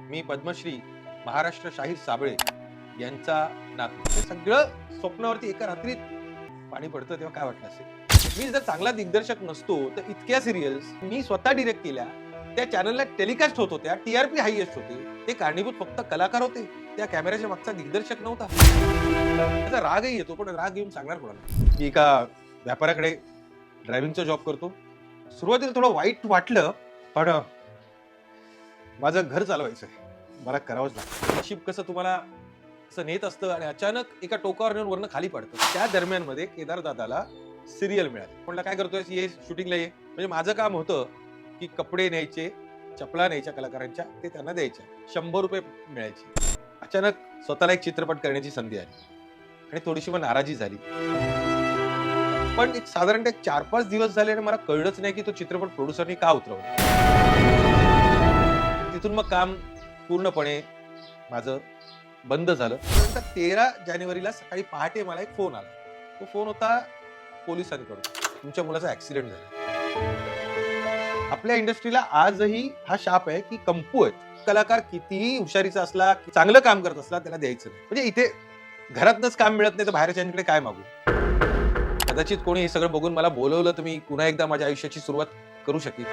मी पद्मश्री महाराष्ट्र शाहीर साबळे यांचा नातू. हे सगळं स्वप्नावरती एका रात्रीत पाणी पडतं तेव्हा काय वाटलं असेल. मी जर चांगला दिग्दर्शक नसतो तर इतक्या सिरियल्स मी स्वतः डिरेक्ट केल्या, त्या चॅनलला टेलिकास्ट होत होत्या, टीआरपी हायएस्ट होते. ते कारणीभूत फक्त कलाकार होते, त्या कॅमेऱ्याच्या मागचा दिग्दर्शक नव्हता. त्याचा रागही येतो, पण राग घेऊन सांगणार कोणाला. मी एका व्यापाऱ्याकडे ड्रायव्हिंगचा जॉब करतो. सुरुवातीला थोडं वाईट वाटलं, पण माझं घर चालवायचं आहे, मला करावंच लागतं. नशीब कसं तुम्हाला असं नेत असतं आणि अचानक एका टोकावर नेऊन वरनं खाली पडतं. त्या दरम्यान मध्ये केदार दादाला सिरियल मिळाली. म्हणलं काय करतोय, ये शूटिंगला ये. म्हणजे माझं काम होतं की कपडे न्यायचे, चपला न्यायच्या कलाकारांच्या, ते त्यांना द्यायच्या. 100 रुपये मिळायचे. अचानक स्वतःला एक चित्रपट करण्याची संधी आली आणि थोडीशी मग नाराजी झाली. पण एक साधारणतः 4-5 दिवस झाले आणि मला कळलंच नाही की तो चित्रपट प्रोड्युसरनी का उतरवला. तिथून मग काम पूर्णपणे माझं बंद झालं. 13 जानेवारीला सकाळी पहाटे मला एक फोन आला. तो फोन होता पोलिसांकडून, तुमच्या मुलाचा ऍक्सिडेंट झाला. आपल्या इंडस्ट्रीला आजही हा शाप आहे की कंपू आहेत. कलाकार कितीही हुशारीचा असला, चांगलं काम करत असला, त्याला द्यायचं नाही. म्हणजे इथे घरातनच काम मिळत नाही तर बाहेरच्यांकडे काय मागू. कदाचित कोणी हे सगळं बघून मला बोलवलं तर मी पुन्हा एकदा माझ्या आयुष्याची सुरुवात करू शकेन.